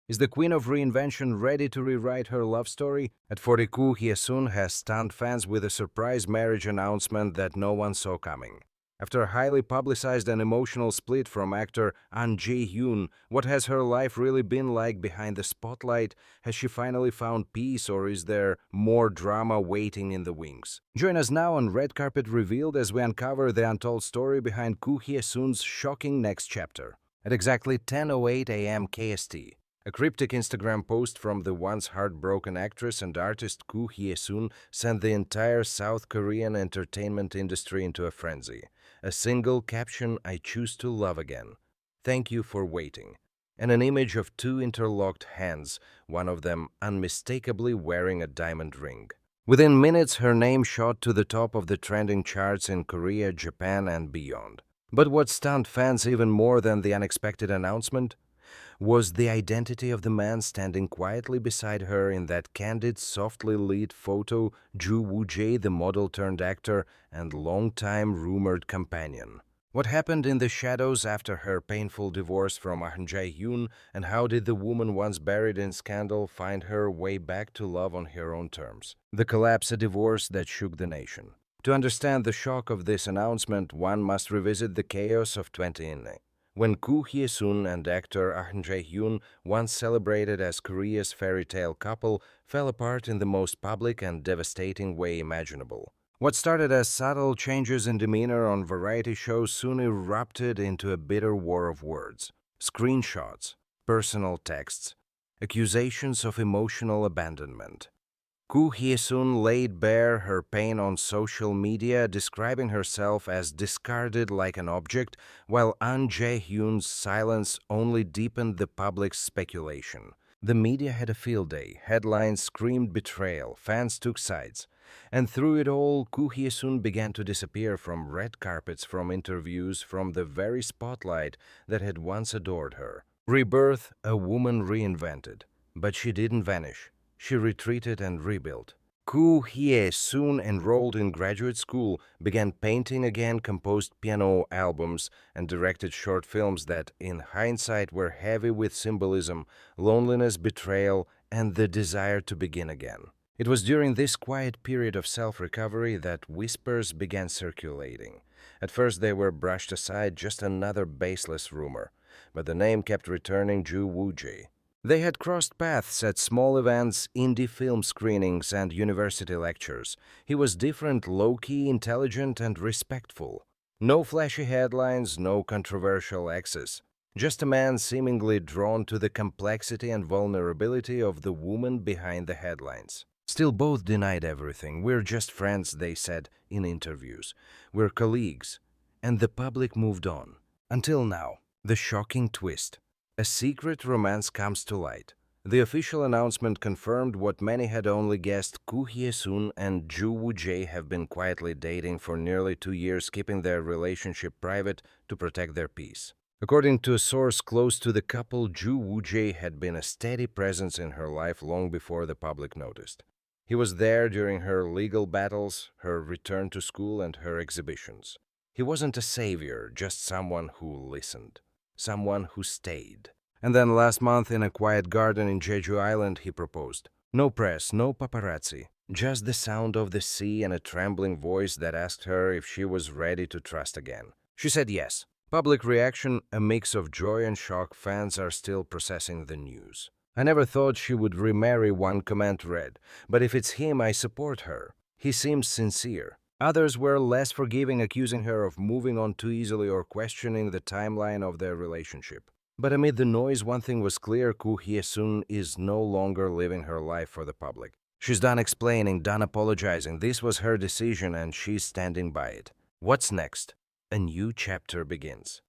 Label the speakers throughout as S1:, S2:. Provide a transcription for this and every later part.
S1: Is the queen of reinvention ready to rewrite her love story? At 40, Goo Hye-sun has stunned fans with a surprise marriage announcement that no one saw coming. After a highly publicized and emotional split from actor Ahn Jae-hyun, what has her life really been like behind the spotlight? Has she finally found peace, or is there more drama waiting in the wings? Join us now on Red Carpet Revealed as we uncover the untold story behind Goo Hye-sun's shocking next chapter. At exactly 10:08 a.m. KST, a cryptic Instagram post from the once heartbroken actress and artist Goo Hye-sun sent the entire South Korean entertainment industry into a frenzy. A single caption, "I choose to love again. Thank you for waiting." And an image of two interlocked hands, one of them unmistakably wearing a diamond ring. Within minutes, her name shot to the top of the trending charts in Korea, Japan, and beyond. But what stunned fans even more than the unexpected announcement was the identity of the man standing quietly beside her in that candid, softly lit photo, Joo Woo-jae, the model-turned-actor and long-time rumored companion. What happened in the shadows after her painful divorce from Ahn Jae-hyun, and how did the woman once buried in scandal find her way back to love on her own terms? The collapse, a divorce that shook the nation. To understand the shock of this announcement, one must revisit the chaos of 2010. When Goo Hye-sun and actor Ahn Jae-hyun, once celebrated as Korea's fairy tale couple, fell apart in the most public and devastating way imaginable. What started as subtle changes in demeanor on variety shows soon erupted into a bitter war of words, screenshots, personal texts, accusations of emotional abandonment. Goo Hye-sun laid bare her pain on social media, describing herself as discarded like an object, while Ahn Jae-hyun's silence only deepened the public's speculation. The media had a field day. Headlines screamed betrayal. Fans took sides. And through it all, Goo Hye-sun began to disappear from red carpets, from interviews, from the very spotlight that had once adored her. Rebirth, a woman reinvented. But she didn't vanish. She retreated and rebuilt. Goo Hye-sun enrolled in graduate school, began painting again, composed piano albums, and directed short films that, in hindsight, were heavy with symbolism, loneliness, betrayal, and the desire to begin again. It was during this quiet period of self-recovery that whispers began circulating. At first they were brushed aside, just another baseless rumor. But the name kept returning: Joo Woo-jae. They had crossed paths at small events, indie film screenings, and university lectures. He was different, low-key, intelligent, and respectful. No flashy headlines, no controversial exes. Just a man seemingly drawn to the complexity and vulnerability of the woman behind the headlines. Still, both denied everything. "We're just friends," they said in interviews. "We're colleagues." And the public moved on. Until now, the shocking twist. A secret romance comes to light. The official announcement confirmed what many had only guessed. Goo Hye-sun and Joo Woo-jae have been quietly dating for nearly 2 years, keeping their relationship private to protect their peace. According to a source close to the couple, Joo Woo-jae had been a steady presence in her life long before the public noticed. He was there during her legal battles, her return to school, and her exhibitions. He wasn't a savior, just someone who listened. Someone who stayed. And then last month, in a quiet garden in Jeju Island, he proposed. No press, no paparazzi, just the sound of the sea and a trembling voice that asked her if she was ready to trust again. She said yes. Public reaction, a mix of joy and shock. Fans are still processing the news. "I never thought she would remarry," one comment read. "But if it's him, I support her. He seems sincere." Others were less forgiving, accusing her of moving on too easily or questioning the timeline of their relationship. But amid the noise, one thing was clear: Goo Hye-sun is no longer living her life for the public. She's done explaining, done apologizing. This was her decision, and she's standing by it. What's next? A new chapter begins.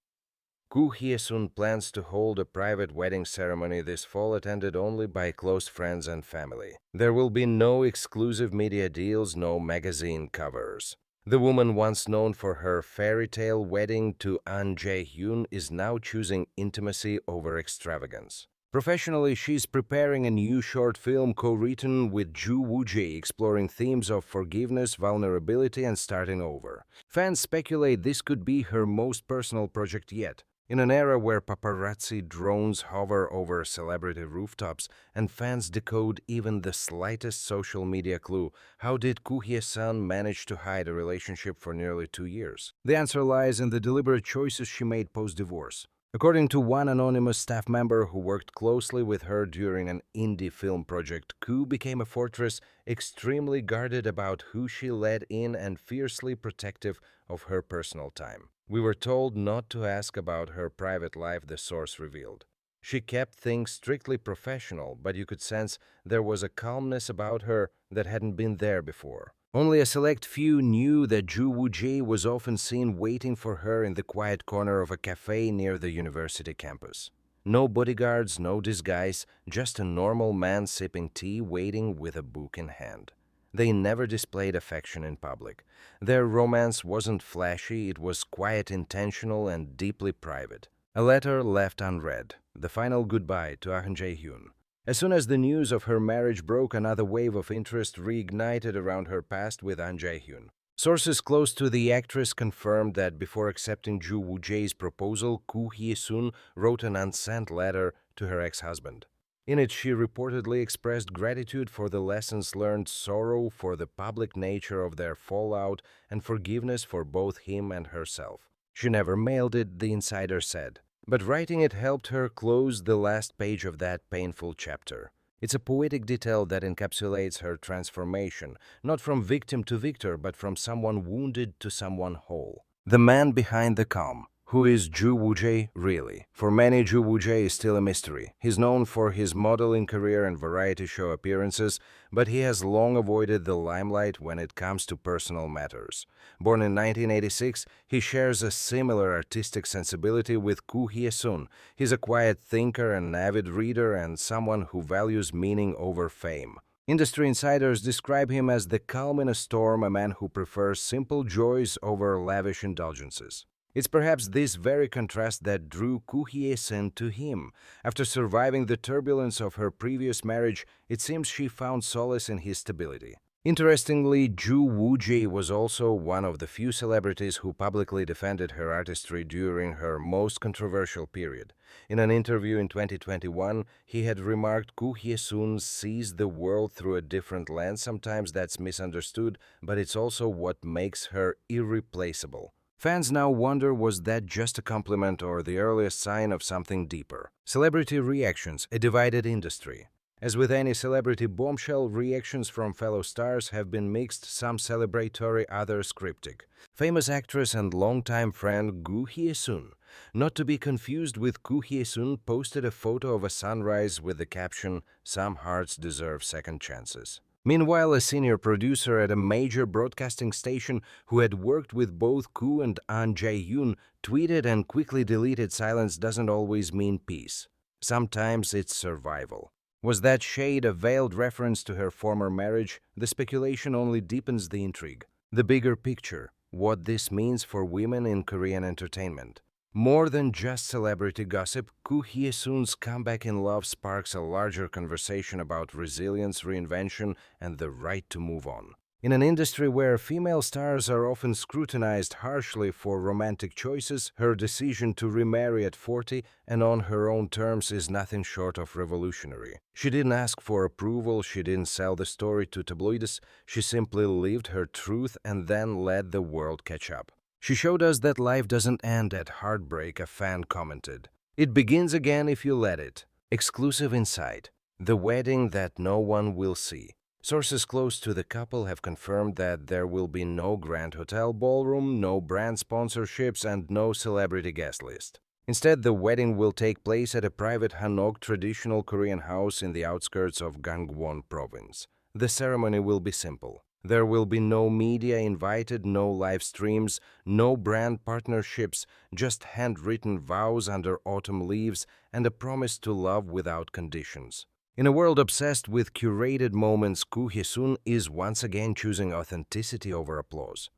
S1: Goo Hye-sun plans to hold a private wedding ceremony this fall, attended only by close friends and family. There will be no exclusive media deals, no magazine covers. The woman once known for her fairy tale wedding to Ahn Jae-hyun is now choosing intimacy over extravagance. Professionally, she's preparing a new short film co-written with Joo Woo-jae, exploring themes of forgiveness, vulnerability, and starting over. Fans speculate this could be her most personal project yet. In an era where paparazzi drones hover over celebrity rooftops and fans decode even the slightest social media clue, how did Goo Hye-sun manage to hide a relationship for nearly 2 years? The answer lies in the deliberate choices she made post-divorce. According to one anonymous staff member who worked closely with her during an indie film project, Goo became a fortress, extremely guarded about who she let in and fiercely protective of her personal time. We were told not to ask about her private life, the source revealed. She kept things strictly professional, but you could sense there was a calmness about her that hadn't been there before. Only a select few knew that Joo Woo-jae was often seen waiting for her in the quiet corner of a cafe near the university campus. No bodyguards, no disguise, just a normal man sipping tea, waiting with a book in hand. They never displayed affection in public. Their romance wasn't flashy, it was quiet, intentional, and deeply private. A letter left unread, the final goodbye to Ahn Jae-hyun. As soon as the news of her marriage broke, another wave of interest reignited around her past with Ahn Jae-hyun. Sources close to the actress confirmed that before accepting Joo Woo-jae's proposal, Goo Hye-sun wrote an unsent letter to her ex-husband. In it, she reportedly expressed gratitude for the lessons learned, sorrow for the public nature of their fallout, and forgiveness for both him and herself. She never mailed it, the insider said. But writing it helped her close the last page of that painful chapter. It's a poetic detail that encapsulates her transformation, not from victim to victor, but from someone wounded to someone whole. The man behind the calm. Who is Joo Woo-jae really? For many, Joo Woo-jae is still a mystery. He's known for his modeling career and variety show appearances, but he has long avoided the limelight when it comes to personal matters. Born in 1986, he shares a similar artistic sensibility with Goo Hye-sun. He's a quiet thinker, an avid reader, and someone who values meaning over fame. Industry insiders describe him as the calm in a storm, a man who prefers simple joys over lavish indulgences. It's perhaps this very contrast that drew Goo Hye-sun to him. After surviving the turbulence of her previous marriage, it seems she found solace in his stability. Interestingly, Joo Woo-jae was also one of the few celebrities who publicly defended her artistry during her most controversial period. In an interview in 2021, he had remarked, Goo Hye-sun sees the world through a different lens. Sometimes that's misunderstood, but it's also what makes her irreplaceable. Fans now wonder, was that just a compliment or the earliest sign of something deeper? Celebrity reactions, a divided industry. As with any celebrity bombshell, reactions from fellow stars have been mixed, some celebratory, others cryptic. Famous actress and longtime friend Goo Hye-sun, not to be confused with Goo Hye-sun, posted a photo of a sunrise with the caption, "Some hearts deserve second chances." Meanwhile, a senior producer at a major broadcasting station who had worked with both Goo and Ahn Jae-hyun tweeted and quickly deleted, "Silence doesn't always mean peace. Sometimes it's survival." Was that shade a veiled reference to her former marriage? The speculation only deepens the intrigue. The bigger picture, what this means for women in Korean entertainment. More than just celebrity gossip, Goo Hye-sun's comeback in love sparks a larger conversation about resilience, reinvention, and the right to move on. In an industry where female stars are often scrutinized harshly for romantic choices, her decision to remarry at 40 and on her own terms is nothing short of revolutionary. She didn't ask for approval, she didn't sell the story to tabloids, she simply lived her truth and then let the world catch up. She showed us that life doesn't end at heartbreak, a fan commented. It begins again if you let it. Exclusive insight. The wedding that no one will see. Sources close to the couple have confirmed that there will be no grand hotel ballroom, no brand sponsorships, and no celebrity guest list. Instead, the wedding will take place at a private Hanok traditional Korean house in the outskirts of Gangwon province. The ceremony will be simple. There will be no media invited, no live streams, no brand partnerships, just handwritten vows under autumn leaves and a promise to love without conditions. In a world obsessed with curated moments, Goo Hye-sun is once again choosing authenticity over applause.